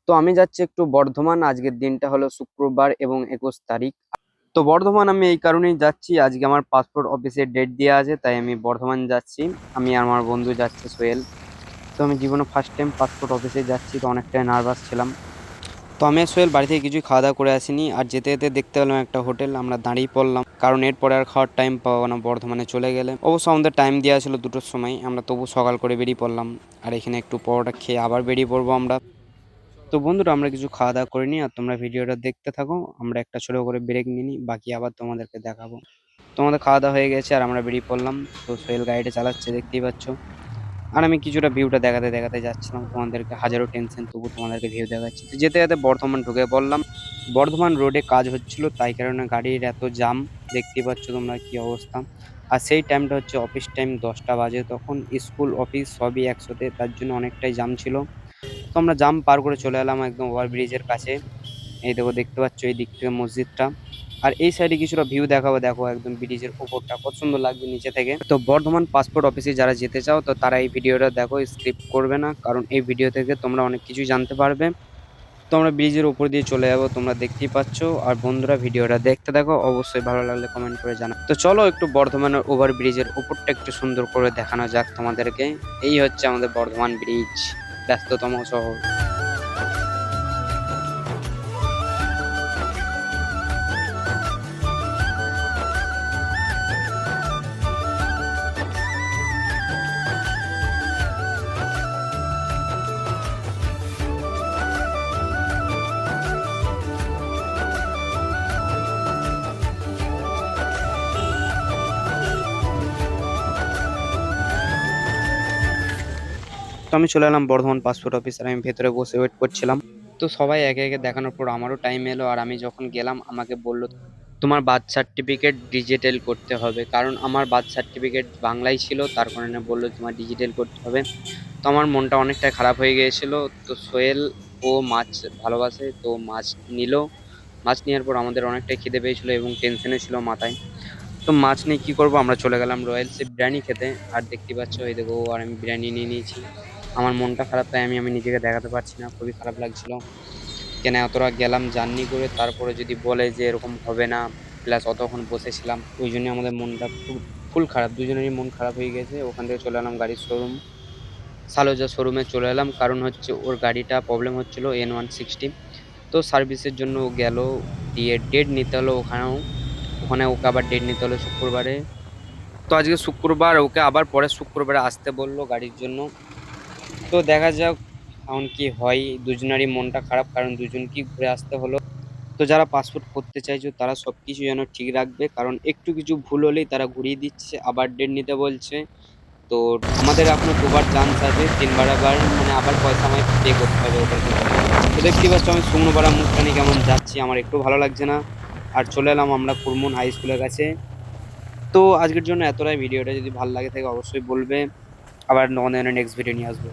তো আমি যাচ্ছি একটু বর্ধমান। আজকের দিনটা হলো শুক্রবার এবং 21 তারিখ। তো বর্ধমান আমি এই কারণেই যাচ্ছি, আজকে আমার পাসপোর্ট অফিসে ডেট দেওয়া আছে, তাই আমি বর্ধমান যাচ্ছি। আমি আর আমার বন্ধু যাচ্ছে সোহেল। তো আমি জীবনে ফার্স্ট টাইম পাসপোর্ট অফিসে যাচ্ছি, তো অনেকটাই নার্ভাস ছিলাম। তো আমি আর সোহেল বাড়ি থেকে কিছুই খাওয়া দাওয়া করে আসিনি, আর যেতে যেতে দেখতে পেলাম একটা হোটেল, আমরা দাঁড়িয়ে পড়লাম, কারণ এরপরে আর খাওয়ার টাইম পাবো না বর্ধমানে চলে গেলে। অবশ্য আমাদের টাইম দেওয়া ছিল 2টোর সময়, আমরা তবু সকাল করে বেরিয়ে পড়লাম। আর এখানে একটু পরোটা খেয়ে আবার বেরিয়ে পড়বো আমরা। তো বন্ধুরা, আমরা কিছু খাওয়া দাওয়া করে নিই, আর তোমরা ভিডিওটা দেখতে থাকো। আমরা একটা ছোট করে ব্রেক নিয়ে নিই, বাকি আবার তোমাদেরকে দেখাবো। তোমাদের খাওয়া দাওয়া হয়ে গেছে আর আমরা বেরিয়ে পড়লাম। তো সোহেল গাড়িটা চালাচ্ছে, দেখতেই পাচ্ছ। আর আমি কিছুটা ভিউটা দেখাতে দেখাতে যাচ্ছিলাম তোমাদেরকে, হাজারো টেনশন তবু তোমাদেরকে ভিউ দেখাচ্ছি। তো যেতে যেতে বর্ধমান ঢুকে পড়লাম। বর্ধমান রোডে কাজ হচ্ছিল, তাই কারণে গাড়ির এত জাম, দেখতেই পাচ্ছ তোমরা কি অবস্থা। আর সেই টাইমটা হচ্ছে অফিস টাইম, 10টা বাজে, তখন স্কুল অফিস সবই একসাথে, তার জন্য অনেকটাই জাম ছিল। তো আমরা জাম পার করে চলে এলাম একদম ওভারব্রিজের কাছে। এই দেখো, দেখতে পাচ্ছ এই দিক থেকে মসজিদটা। আর এই সাইডে কিছুটা ভিউ দেখাবো, দেখো একদম ব্রিজের উপরটা কত সুন্দর লাগছে নিচে থেকে। তো বর্ধমান পাসপোর্ট অফিসে যারা যেতে চাও, তো তারা এই ভিডিওটা দেখো, স্কিপ করবে না, কারণ এই ভিডিও থেকে তোমরা অনেক কিছু জানতে পারবে। তো আমরা ব্রিজের উপর দিয়ে চলে যাবো, তোমরা দেখতেই পাচ্ছ। আর বন্ধুরা, ভিডিওটা দেখতে দেখো, অবশ্যই ভালো লাগলে কমেন্ট করে জানা। তো চলো একটু বর্ধমানের ওভার ব্রিজের উপরটা একটু সুন্দর করে দেখানো যাক তোমাদেরকে। এই হচ্ছে আমাদের বর্ধমান ব্রিজ, ব্যস্ততম শহর। তো আমি চলে এলাম বর্ধমান পাসপোর্ট অফিস, আর আমি ভেতরে বসে ওয়েট করছিলাম। তো সবাই একে একে দেখানোর পর আমারও টাইম এলো, আর আমি যখন গেলাম আমাকে বললো তোমার বার্থ সার্টিফিকেট ডিজিটাল করতে হবে, কারণ আমার বার্থ সার্টিফিকেট বাংলায় ছিল, তার কারণে বললো তোমার ডিজিটাল করতে হবে। তো আমার মনটা অনেকটা খারাপ হয়ে গিয়েছিল। তো সোহেল, ও মাছ ভালোবাসে, তো মাছ নিল। মাছ নেওয়ার পর আমাদের অনেকটাই খিদে পেয়েছিল এবং টেনশনে ছিল মাথায়। তো মাছ নিয়ে কি করব, আমরা চলে গেলাম রয়্যালসে বিরিয়ানি খেতে। আর দেখতে পাচ্ছ এই দেখো, আর আমি বিরিয়ানি নিয়ে নিয়েছি। আমার মনটা খারাপ, তাই আমি নিজেকে দেখাতে পারছি না, খুবই খারাপ লাগছিল। কেন এতটা গেলাম জার্নি করে, তারপরে যদি বলে যে এরকম হবে না, প্লাস অতক্ষণ বসেছিলাম, ওই জন্য আমাদের মনটা ফুল খারাপ, দুজনেরই মন খারাপ হয়ে গেছে। ওখান থেকে চলে এলাম গাড়ির শোরুম, সালোজা শোরুমে চলে এলাম, কারণ হচ্ছে ওর গাড়িটা প্রবলেম হচ্ছিল N160। তো সার্ভিসের জন্য ও গেল, দিয়ে ডেট নিতে হলো ওখানে ওকে আবার ডেট নিতে হলো শুক্রবারে। তো আজকে শুক্রবার, ওকে আবার পরের শুক্রবারে আসতে বললো গাড়ির জন্য। তো দেখা যাক এখন কি হয়। দুজনেরই মনটা খারাপ, কারণ দুজনকেই ঘুরে আসতে হলো। তো যারা পাসপোর্ট করতে চাইছো তারা সবকিছু যেন ঠিক রাখবে, কারণ একটু কিছু ভুল হলেই তারা ঘুরিয়ে দিচ্ছে, আবার ডেট নিতে বলছে। তো আমাদের এখনো 2বার চান্স আছে, 3বার আবার মানে আবার পয়সা আমায় পে করতে হবে ওদেরকে। তো দেখতেই পাচ্ছ আমি শুকনো পাড়া মুখটা নিয়ে কেমন যাচ্ছি, আমার একটু ভালো লাগছে না। আর চলে এলাম আমরা কুরমুন হাই স্কুলের কাছে। তো আজকের জন্য এতটাই, ভিডিওটা যদি ভালো লাগে থাকে অবশ্যই বলবে, আবার নেক্সট ভিডিও নিয়ে আসবো।